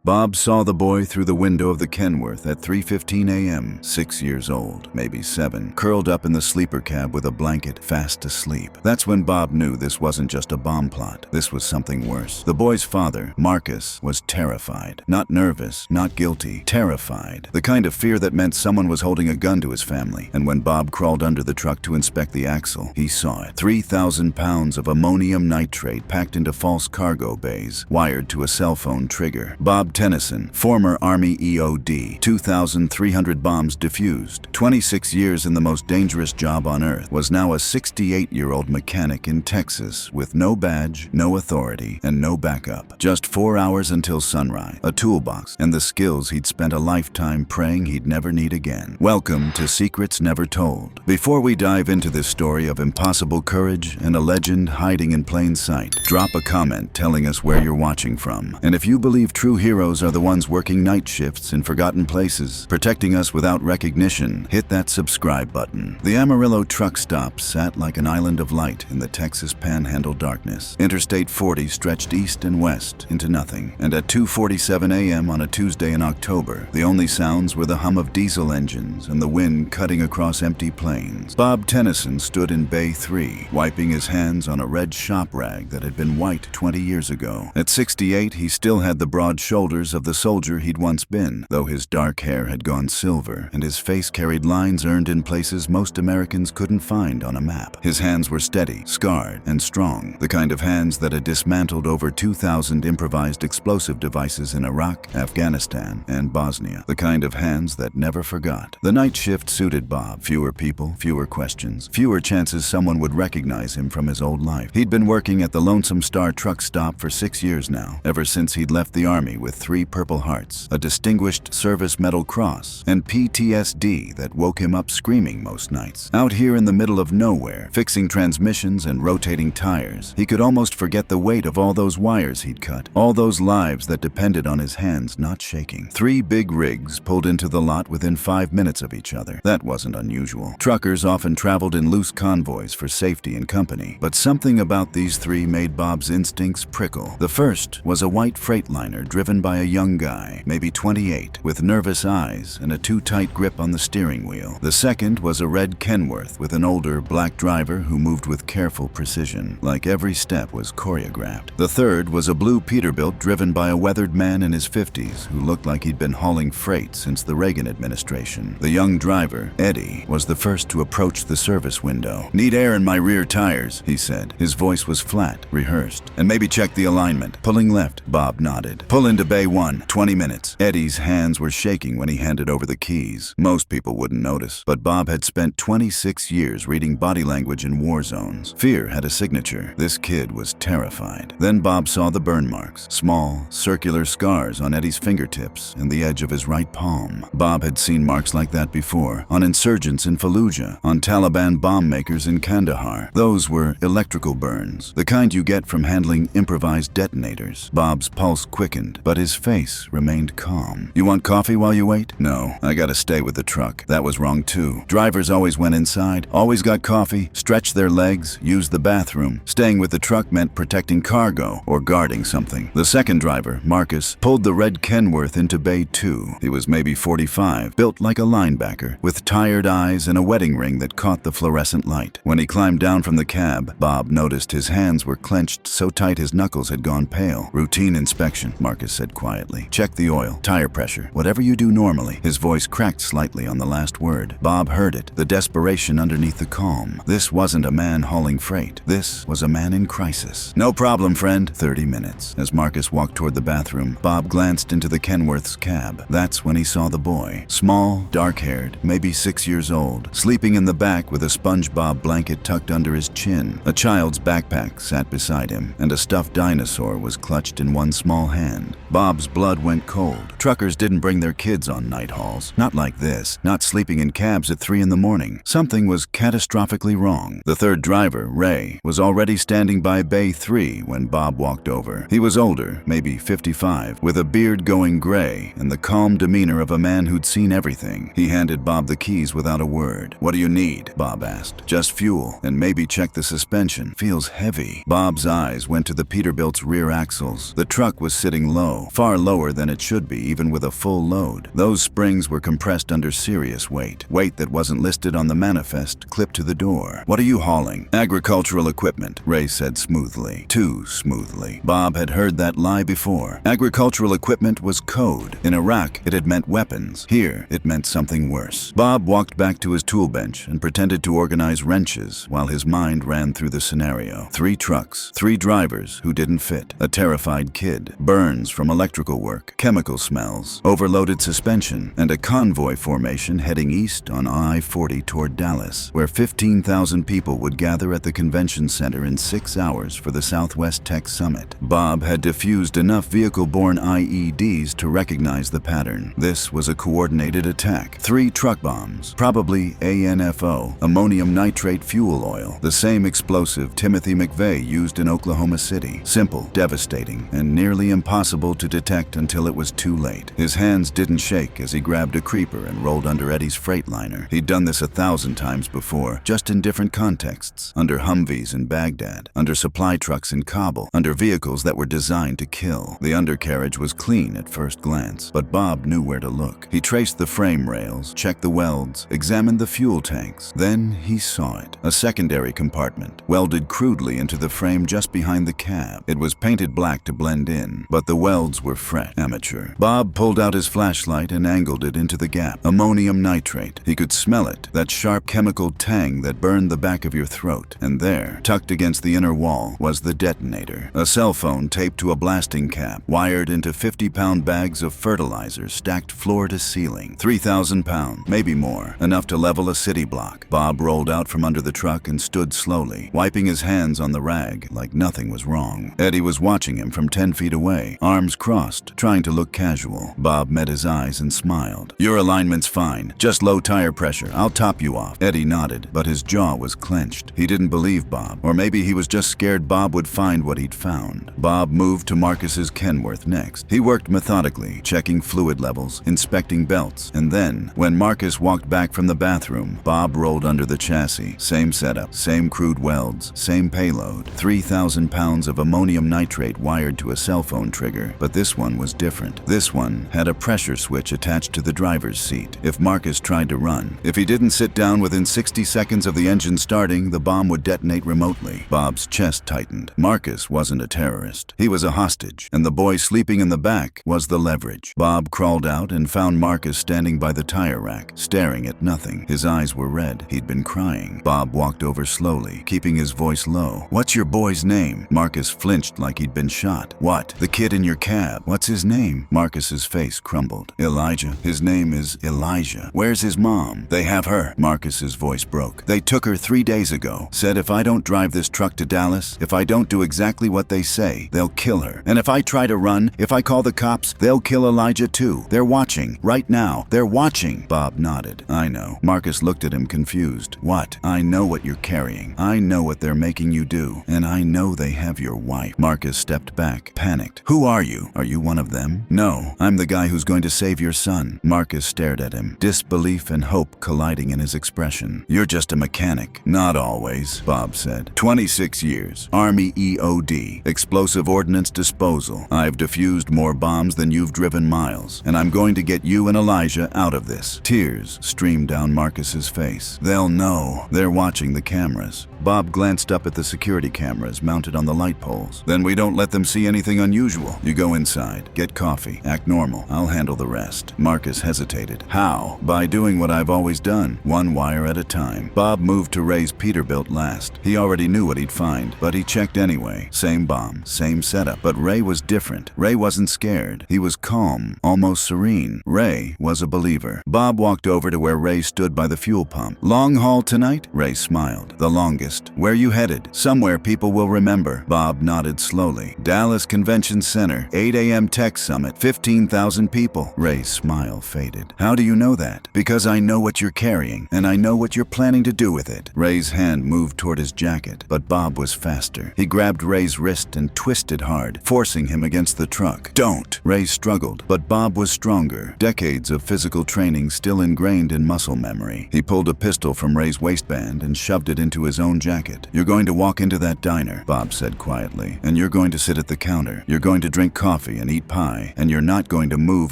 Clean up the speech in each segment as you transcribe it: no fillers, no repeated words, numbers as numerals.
Bob saw the boy through the window of the Kenworth at 3:15 a.m., 6 years old, maybe 7, curled up in the sleeper cab with a blanket, fast asleep. That's when Bob knew this wasn't just a bomb plot. This was something worse. The boy's father, Marcus, was terrified. Not nervous, not guilty, terrified. The kind of fear that meant someone was holding a gun to his family. And when Bob crawled under the truck to inspect the axle, he saw it. 3,000 pounds of ammonium nitrate packed into false cargo bays, wired to a cell phone trigger. Bob Tennison, former Army EOD, 2,300 bombs defused, 26 years in the most dangerous job on earth, was now a 68-year-old mechanic in Texas with no badge, no authority, and no backup. Just 4 hours until sunrise, a toolbox, and the skills he'd spent a lifetime praying he'd never need again. Welcome to Secrets Never Told. Before we dive into this story of impossible courage and a legend hiding in plain sight, drop a comment telling us where you're watching from. And if you believe true heroes are the ones working night shifts in forgotten places, protecting us without recognition, hit that subscribe button. The Amarillo truck stop sat like an island of light in the Texas Panhandle darkness. Interstate 40 stretched east and west into nothing, and at 2:47 a.m. on a Tuesday in October, the only sounds were the hum of diesel engines and the wind cutting across empty plains. Bob Tennison stood in Bay 3, wiping his hands on a red shop rag that had been white 20 years ago. At 68, he still had the broad shoulders of the soldier he'd once been, though his dark hair had gone silver and his face carried lines earned in places most Americans couldn't find on a map. His hands were steady, scarred, and strong, the kind of hands that had dismantled over 2,000 improvised explosive devices in Iraq, Afghanistan, and Bosnia. The kind of hands that never forgot. The night shift suited Bob. Fewer people, fewer questions, fewer chances someone would recognize him from his old life. He'd been working at the Lonesome Star truck stop for 6 years now, ever since he'd left the Army with 3 Purple Hearts, a Distinguished Service Medal Cross, and PTSD that woke him up screaming most nights. Out here in the middle of nowhere, fixing transmissions and rotating tires, he could almost forget the weight of all those wires he'd cut, all those lives that depended on his hands not shaking. 3 big rigs pulled into the lot within 5 minutes of each other. That wasn't unusual. Truckers often traveled in loose convoys for safety and company, but something about these 3 made Bob's instincts prickle. The first was a white Freightliner driven by a young guy, maybe 28, with nervous eyes and a too tight grip on the steering wheel. The second was a red Kenworth with an older black driver who moved with careful precision, like every step was choreographed. The third was a blue Peterbilt driven by a weathered man in his 50s who looked like he'd been hauling freight since the Reagan administration. The young driver, Eddie, was the first to approach the service window. "Need air in my rear tires," he said. His voice was flat, rehearsed. "And maybe check the alignment." "Pulling left," Bob nodded. "Pull into Bay 1, 20 minutes. Eddie's hands were shaking when he handed over the keys. Most people wouldn't notice, but Bob had spent 26 years reading body language in war zones. Fear had a signature. This kid was terrified. Then Bob saw the burn marks, small, circular scars on Eddie's fingertips and the edge of his right palm. Bob had seen marks like that before, on insurgents in Fallujah, on Taliban bomb makers in Kandahar. Those were electrical burns, the kind you get from handling improvised detonators. Bob's pulse quickened, but his face remained calm. "You want coffee while you wait?" "No, I gotta stay with the truck." That was wrong too. Drivers always went inside, always got coffee, stretched their legs, used the bathroom. Staying with the truck meant protecting cargo or guarding something. The second driver, Marcus, pulled the red Kenworth into Bay 2. He was maybe 45, built like a linebacker, with tired eyes and a wedding ring that caught the fluorescent light. When he climbed down from the cab, Bob noticed his hands were clenched so tight his knuckles had gone pale. "Routine inspection," Marcus said quietly. "Check the oil, tire pressure, whatever you do normally." His voice cracked slightly on the last word. Bob heard it, the desperation underneath the calm. This wasn't a man hauling freight. This was a man in crisis. "No problem, friend." 30 minutes. As Marcus walked toward the bathroom, Bob glanced into the Kenworth's cab. That's when he saw the boy. Small, dark-haired, maybe 6 years old, sleeping in the back with a SpongeBob blanket tucked under his chin. A child's backpack sat beside him, and a stuffed dinosaur was clutched in one small hand. Bob's blood went cold. Truckers didn't bring their kids on night hauls. Not like this. Not sleeping in cabs at 3 in the morning. Something was catastrophically wrong. The third driver, Ray, was already standing by Bay 3 when Bob walked over. He was older, maybe 55, with a beard going gray and the calm demeanor of a man who'd seen everything. He handed Bob the keys without a word. "What do you need?" Bob asked. "Just fuel, and maybe check the suspension. Feels heavy." Bob's eyes went to the Peterbilt's rear axles. The truck was sitting low, far lower than it should be even with a full load. Those springs were compressed under serious weight that wasn't listed on the manifest, clipped to the door. "What are you hauling?" "Agricultural equipment," Ray said smoothly. Too smoothly. Bob had heard that lie before. Agricultural equipment was code. In Iraq, it had meant weapons. Here, it meant something worse. Bob walked back to his tool bench and pretended to organize wrenches while his mind ran through the scenario. 3 trucks, 3 drivers who didn't fit, a terrified kid, burns from electrical work, chemical smells, overloaded suspension, and a convoy formation heading east on I-40 toward Dallas, where 15,000 people would gather at the convention center in 6 hours for the Southwest Tech Summit. Bob had defused enough vehicle-borne IEDs to recognize the pattern. This was a coordinated attack. 3 truck bombs, probably ANFO, ammonium nitrate fuel oil, the same explosive Timothy McVeigh used in Oklahoma City. Simple, devastating, and nearly impossible to detect until it was too late. His hands didn't shake as he grabbed a creeper and rolled under Eddie's Freightliner. He'd done this 1,000 times before, just in different contexts. Under Humvees in Baghdad, under supply trucks in Kabul, under vehicles that were designed to kill. The undercarriage was clean at first glance, but Bob knew where to look. He traced the frame rails, checked the welds, examined the fuel tanks. Then he saw it. A secondary compartment, welded crudely into the frame just behind the cab. It was painted black to blend in, but the welds were fresh. Amateur. Bob pulled out his flashlight and angled it into the gap. Ammonium nitrate. He could smell it, that sharp chemical tang that burned the back of your throat. And there, tucked against the inner wall, was the detonator. A cell phone taped to a blasting cap, wired into 50-pound bags of fertilizer stacked floor to ceiling. 3,000 pounds, maybe more, enough to level a city block. Bob rolled out from under the truck and stood slowly, wiping his hands on the rag like nothing was wrong. Eddie was watching him from 10 feet away, arms crossed, trying to look casual. Bob met his eyes and smiled. "Your alignment's fine. Just low tire pressure. I'll top you off." Eddie nodded, but his jaw was clenched. He didn't believe Bob, or maybe he was just scared Bob would find what he'd found. Bob moved to Marcus's Kenworth next. He worked methodically, checking fluid levels, inspecting belts, and then, when Marcus walked back from the bathroom, Bob rolled under the chassis. Same setup, same crude welds, same payload. 3,000 pounds of ammonium nitrate wired to a cell phone trigger, but this one was different. This one had a pressure switch attached to the driver's seat. If Marcus tried to run, if he didn't sit down within 60 seconds of the engine starting, the bomb would detonate remotely. Bob's chest tightened. Marcus wasn't a terrorist. He was a hostage, and the boy sleeping in the back was the leverage. Bob crawled out and found Marcus standing by the tire rack, staring at nothing. His eyes were red. He'd been crying. Bob walked over slowly, keeping his voice low. "What's your boy's name?" Marcus flinched like he'd been shot. "What? The kid in your cab. What's his name?" Marcus's face crumbled. "Elijah. His name is Elijah." "Where's his mom?" "They have her." Marcus's voice broke. "They took her 3 days ago. Said if I don't drive this truck to Dallas, if I don't do exactly what they say, they'll kill her. And if I try to run, if I call the cops, they'll kill Elijah too. They're watching. Right now. They're watching." Bob nodded. "I know." Marcus looked at him confused. "What?" "I know what you're carrying. I know what they're making you do. And I know they have your wife." Marcus stepped back, panicked. "Who are you? Are you one of them?" "No, I'm the guy who's going to save your son." Marcus stared at him, disbelief and hope colliding in his expression. "You're just a mechanic." "Not always," Bob said. 26 years. Army EOD. Explosive Ordnance Disposal. I've defused more bombs than you've driven miles. And I'm going to get you and Elijah out of this." Tears streamed down Marcus's face. "They'll know. They're watching the cameras." Bob glanced up at the security cameras mounted on the light poles. "Then we don't let them see anything unusual. You go inside, get coffee, act normal. I'll handle the rest." Marcus hesitated. "How?" "By doing what I've always done, one wire at a time." Bob moved to Ray's Peterbilt last. He already knew what he'd find, but he checked anyway. Same bomb, same setup. But Ray was different. Ray wasn't scared. He was calm, almost serene. Ray was a believer. Bob walked over to where Ray stood by the fuel pump. "Long haul tonight?" Ray smiled. "The longest." "Where you headed?" "Somewhere people will remember." Bob nodded slowly. "Dallas Convention Center, 8 a.m. Tech Summit, 15,000 people." Ray's smile faded. "How do you know that?" "Because I know what you're carrying, and I know what you're planning to do with it." Ray's hand moved toward his jacket, but Bob was faster. He grabbed Ray's wrist and twisted hard, forcing him against the truck. "Don't!" Ray struggled, but Bob was stronger. Decades of physical training still ingrained in muscle memory. He pulled a pistol from Ray's waistband and shoved it into his own cashmere jacket. You're going to walk into that diner, Bob said quietly, and you're going to sit at the counter. You're going to drink coffee and eat pie, and you're not going to move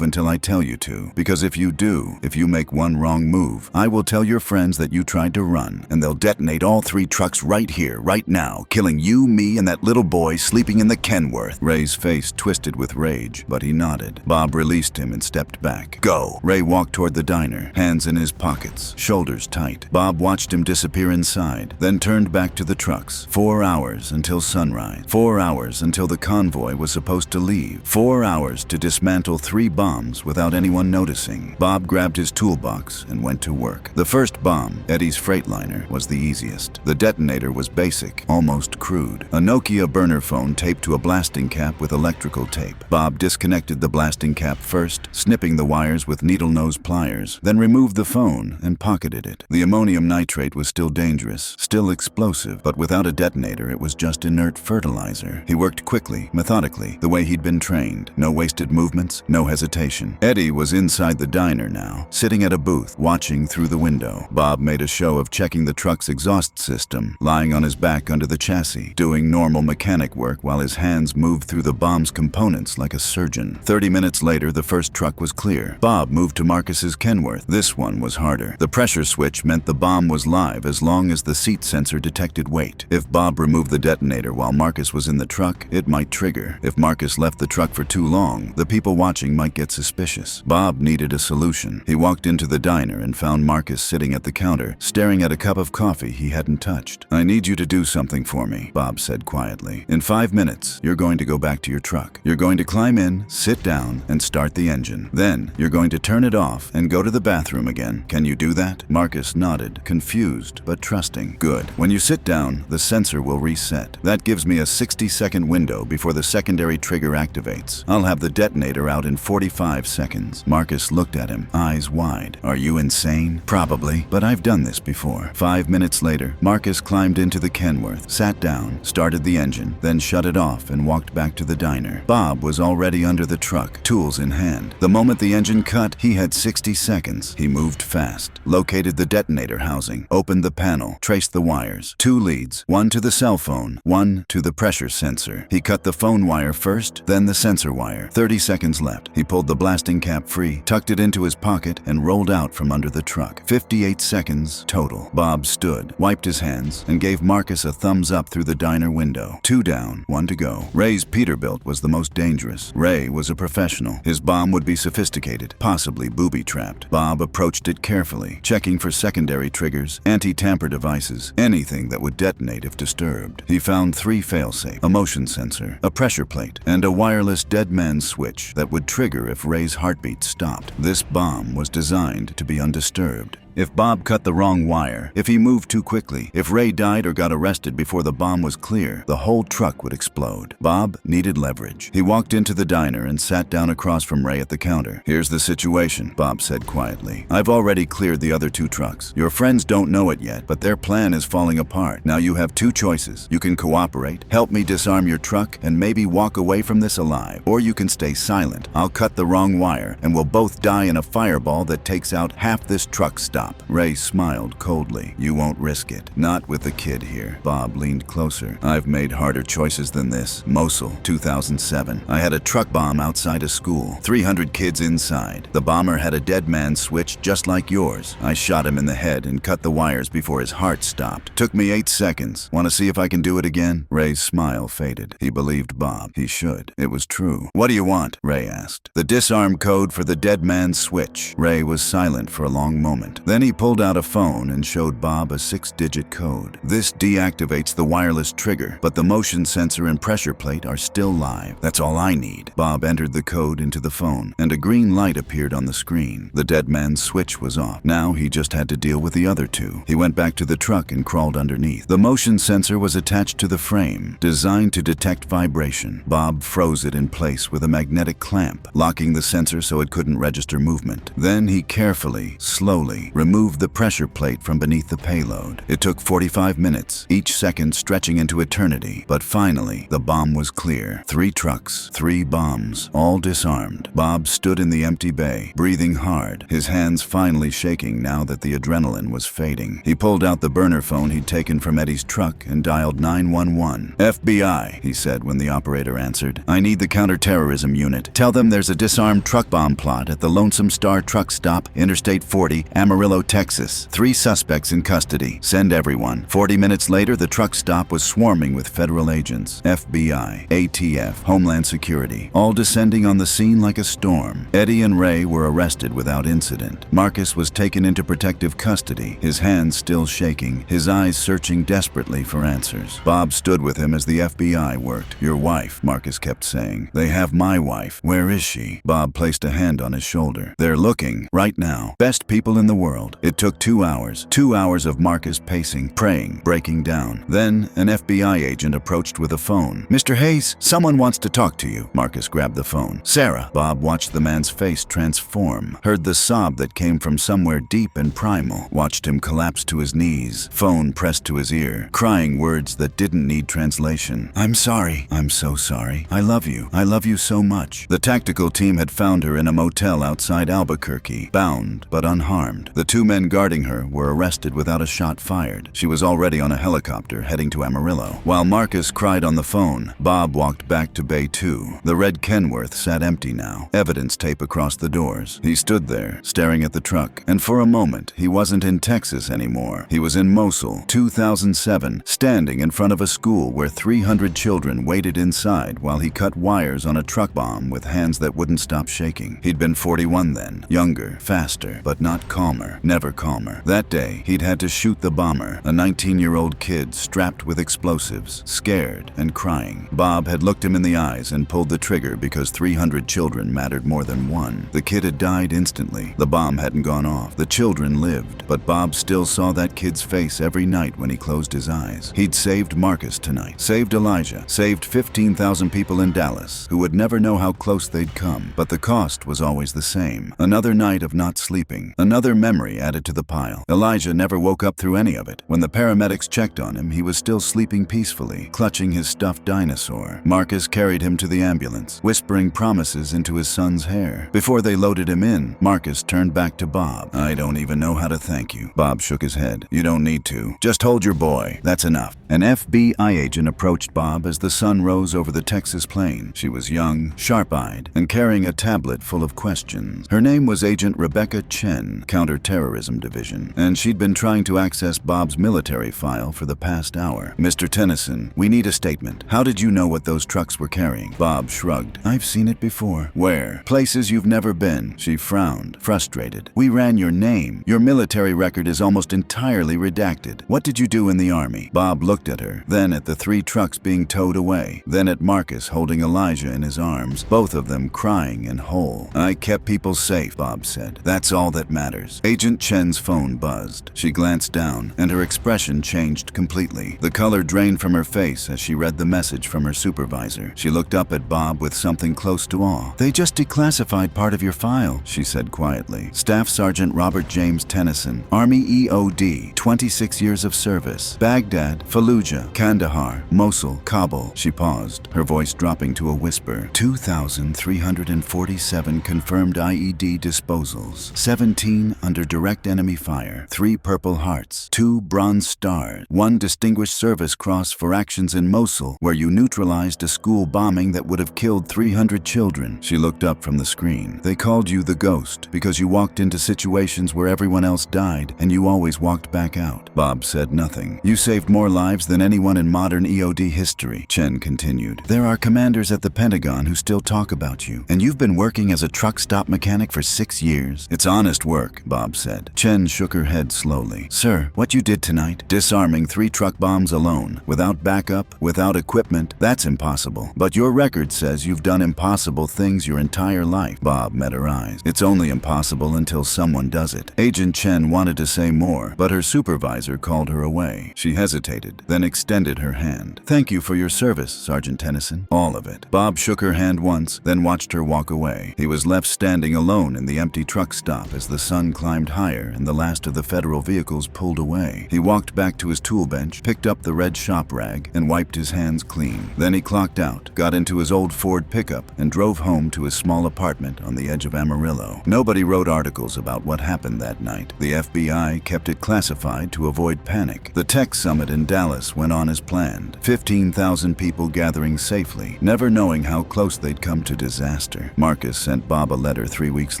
until I tell you to. Because if you do, if you make one wrong move, I will tell your friends that you tried to run, and they'll detonate all 3 trucks right here, right now, killing you, me, and that little boy sleeping in the Kenworth. Ray's face twisted with rage, but he nodded. Bob released him and stepped back. Go. Ray walked toward the diner, hands in his pockets, shoulders tight. Bob watched him disappear inside, then turned back to the trucks. 4 hours until sunrise. 4 hours until the convoy was supposed to leave. 4 hours to dismantle 3 bombs without anyone noticing. Bob grabbed his toolbox and went to work. The first bomb, Eddie's Freightliner, was the easiest. The detonator was basic, almost crude. A Nokia burner phone taped to a blasting cap with electrical tape. Bob disconnected the blasting cap first, snipping the wires with needle-nose pliers, then removed the phone and pocketed it. The ammonium nitrate was still dangerous, still explosive, but without a detonator it was just inert fertilizer. He worked quickly, methodically, the way he'd been trained. No wasted movements, no hesitation. Eddie was inside the diner now, sitting at a booth, watching through the window. Bob made a show of checking the truck's exhaust system, lying on his back under the chassis, doing normal mechanic work while his hands moved through the bomb's components like a surgeon. 30 minutes later, the first truck was clear. Bob moved to Marcus's Kenworth. This one was harder. The pressure switch meant the bomb was live as long as the seat sensor detected weight. If Bob removed the detonator while Marcus was in the truck, it might trigger. If Marcus left the truck for too long, the people watching might get suspicious. Bob needed a solution. He walked into the diner and found Marcus sitting at the counter, staring at a cup of coffee he hadn't touched. I need you to do something for me, Bob said quietly. In 5 minutes, you're going to go back to your truck. You're going to climb in, sit down, and start the engine. Then, you're going to turn it off and go to the bathroom again. Can you do that? Marcus nodded, confused but trusting. Good. When you sit down, the sensor will reset. That gives me a 60-second window before the secondary trigger activates. I'll have the detonator out in 45 seconds. Marcus looked at him, eyes wide. Are you insane? Probably, but I've done this before. 5 minutes later, Marcus climbed into the Kenworth, sat down, started the engine, then shut it off and walked back to the diner. Bob was already under the truck, tools in hand. The moment the engine cut, he had 60 seconds. He moved fast, located the detonator housing, opened the panel, traced the wires. 2 leads, one to the cell phone, one to the pressure sensor. He cut the phone wire first, then the sensor wire. 30 seconds left. He pulled the blasting cap free, tucked it into his pocket, and rolled out from under the truck. 58 seconds total. Bob stood, wiped his hands, and gave Marcus a thumbs up through the diner window. 2 down, 1 to go. Ray's Peterbilt was the most dangerous. Ray was a professional. His bomb would be sophisticated, possibly booby-trapped. Bob approached it carefully, checking for secondary triggers, anti-tamper devices, anything that would detonate if disturbed. He found 3 failsafe, a motion sensor, a pressure plate, and a wireless dead man switch that would trigger if Ray's heartbeat stopped. This bomb was designed to be undisturbed. If Bob cut the wrong wire, if he moved too quickly, if Ray died or got arrested before the bomb was clear, the whole truck would explode. Bob needed leverage. He walked into the diner and sat down across from Ray at the counter. Here's the situation, Bob said quietly. I've already cleared the other 2 trucks. Your friends don't know it yet, but their plan is falling apart. Now you have 2 choices. You can cooperate, help me disarm your truck, and maybe walk away from this alive. Or you can stay silent. I'll cut the wrong wire, and we'll both die in a fireball that takes out half this truck stop. Ray smiled coldly. You won't risk it. Not with the kid here. Bob leaned closer. I've made harder choices than this. Mosul, 2007. I had a truck bomb outside a school. 300 kids inside. The bomber had a dead man switch just like yours. I shot him in the head and cut the wires before his heart stopped. Took me 8 seconds. Want to see if I can do it again? Ray's smile faded. He believed Bob. He should. It was true. What do you want? Ray asked. The disarm code for the dead man switch. Ray was silent for a long moment. Then he pulled out a phone and showed Bob a 6-digit code. This deactivates the wireless trigger, but the motion sensor and pressure plate are still live. That's all I need. Bob entered the code into the phone, and a green light appeared on the screen. The dead man's switch was off. Now he just had to deal with the other 2. He went back to the truck and crawled underneath. The motion sensor was attached to the frame, designed to detect vibration. Bob froze it in place with a magnetic clamp, locking the sensor so it couldn't register movement. Then he carefully, slowly, removed the pressure plate from beneath the payload. It took 45 minutes, each second stretching into eternity. But finally, the bomb was clear. 3 trucks, 3 bombs, all disarmed. Bob stood in the empty bay, breathing hard, his hands finally shaking now that the adrenaline was fading. He pulled out the burner phone he'd taken from Eddie's truck and dialed 911. FBI, he said when the operator answered. I need the counterterrorism unit. Tell them there's a disarmed truck bomb plot at the Lonesome Star truck stop, Interstate 40, Amarillo, Texas. 3 suspects in custody. Send everyone. 40 minutes later, the truck stop was swarming with federal agents, FBI, ATF, Homeland Security, all descending on the scene like a storm. Eddie and Ray were arrested without incident. Marcus was taken into protective custody, his hands still shaking, his eyes searching desperately for answers. Bob stood with him as the FBI worked. Your wife, Marcus kept saying. They have my wife. Where is she? Bob placed a hand on his shoulder. They're looking, right now. Best people in the world. It took 2 hours. 2 hours of Marcus pacing, praying, breaking down. Then, an FBI agent approached with a phone. Mr. Hayes, someone wants to talk to you. Marcus grabbed the phone. Sarah. Bob watched the man's face transform, heard the sob that came from somewhere deep and primal, watched him collapse to his knees, phone pressed to his ear, crying words that didn't need translation. I'm sorry. I'm so sorry. I love you. I love you so much. The tactical team had found her in a motel outside Albuquerque, bound but unharmed. The 2 men guarding her were arrested without a shot fired. She was already on a helicopter heading to Amarillo. While Marcus cried on the phone, Bob walked back to Bay 2. The red Kenworth sat empty now, evidence tape across the doors. He stood there, staring at the truck, and for a moment, he wasn't in Texas anymore. He was in Mosul, 2007, standing in front of a school where 300 children waited inside while he cut wires on a truck bomb with hands that wouldn't stop shaking. He'd been 41 then, younger, faster, but not calmer, never calmer. That day, he'd had to shoot the bomber, a 19-year-old kid strapped with explosives, scared and crying. Bob had looked him in the eyes and pulled the trigger because 300 children mattered more than one. The kid had died instantly. The bomb hadn't gone off. The children lived, but Bob still saw that kid's face every night when he closed his eyes. He'd saved Marcus tonight, saved Elijah, saved 15,000 people in Dallas who would never know how close they'd come, but the cost was always the same. Another night of not sleeping, another memory added to the pile. Elijah never woke up through any of it. When the paramedics checked on him, he was still sleeping peacefully, clutching his stuffed dinosaur. Marcus carried him to the ambulance, whispering promises into his son's hair. Before they loaded him in, Marcus turned back to Bob. I don't even know how to thank you. Bob shook his head. You don't need to. Just hold your boy. That's enough. An FBI agent approached Bob as the sun rose over the Texas plain. She was young, sharp-eyed, and carrying a tablet full of questions. Her name was Agent Rebecca Chen, Counterterrorism Division, and she'd been trying to access Bob's military file for the past hour. Mr. Tennison, we need a statement. How did you know what those trucks were carrying? Bob shrugged. I've seen it before. Where? Places you've never been. She frowned, frustrated. We ran your name. Your military record is almost entirely redacted. What did you do in the Army? Bob looked at her, then at the 3 trucks being towed away, then at Marcus holding Elijah in his arms, both of them crying and whole. I kept people safe, Bob said. That's all that matters. Agent Chen's phone buzzed. She glanced down, and her expression changed completely. The color drained from her face as she read the message from her supervisor. She looked up at Bob with something close to awe. They just declassified part of your file, she said quietly. Staff Sergeant Robert James Tennison, Army EOD, 26 years of service. Baghdad, Fallujah, Kandahar, Mosul, Kabul. She paused, her voice dropping to a whisper. 2,347 confirmed IED disposals. 17 under direct enemy fire. 3 Purple Hearts. 2 Bronze Stars. 1 Distinguished Service Cross for actions in Mosul, where you neutralized a school bombing that would have killed 300 children. She looked up from the screen. They called you the Ghost because you walked into situations where everyone else died and you always walked back out. Bob said nothing. You saved more lives than anyone in modern EOD history, Chen continued. There are commanders at the Pentagon who still talk about you, and you've been working as a truck stop mechanic for 6 years. It's honest work, Bob said. Chen shook her head slowly. Sir, what you did tonight, disarming 3 truck bombs alone, without backup, without equipment, that's impossible. But your record says you've done impossible things your entire life. Bob met her eyes. It's only impossible until someone does it. Agent Chen wanted to say more, but her supervisor called her away. She hesitated, then extended her hand. Thank you for your service, Sergeant Tennison. All of it. Bob shook her hand once, then watched her walk away. He was left standing alone in the empty truck stop as the sun climbed climbed higher and the last of the federal vehicles pulled away. He walked back to his tool bench, picked up the red shop rag, and wiped his hands clean. Then he clocked out, got into his old Ford pickup, and drove home to his small apartment on the edge of Amarillo. Nobody wrote articles about what happened that night. The FBI kept it classified to avoid panic. The tech summit in Dallas went on as planned. 15,000 people gathering safely, never knowing how close they'd come to disaster. Marcus sent Bob a letter 3 weeks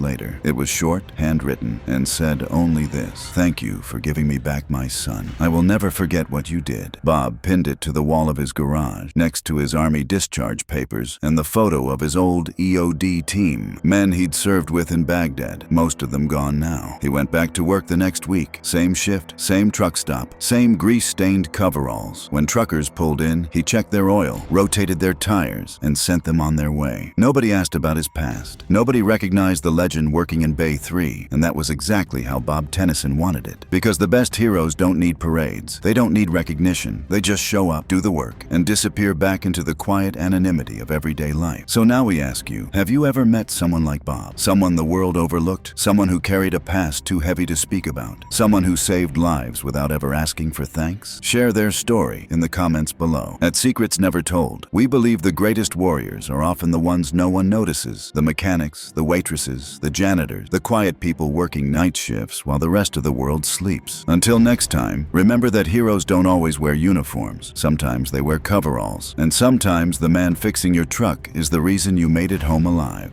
later. It was short, handwritten, and said only this: "Thank you for giving me back my son. I will never forget what you did." Bob pinned it to the wall of his garage, next to his Army discharge papers and the photo of his old EOD team, men he'd served with in Baghdad, most of them gone now. He went back to work the next week. Same shift, same truck stop, same grease-stained coveralls. When truckers pulled in, he checked their oil, rotated their tires, and sent them on their way. Nobody asked about his past. Nobody recognized the legend working in Bay 3, and that was exactly how Bob Tennison wanted it. Because the best heroes don't need parades. They don't need recognition. They just show up, do the work, and disappear back into the quiet anonymity of everyday life. So now we ask you, have you ever met someone like Bob? Someone the world overlooked? Someone who carried a past too heavy to speak about? Someone who saved lives without ever asking for thanks? Share their story in the comments below. At Secrets Never Told, we believe the greatest warriors are often the ones no one notices. The mechanics, the waitresses, the janitors, the quiet people working night shifts while the rest of the world sleeps. Until next time, remember that heroes don't always wear uniforms. Sometimes they wear coveralls. And sometimes the man fixing your truck is the reason you made it home alive.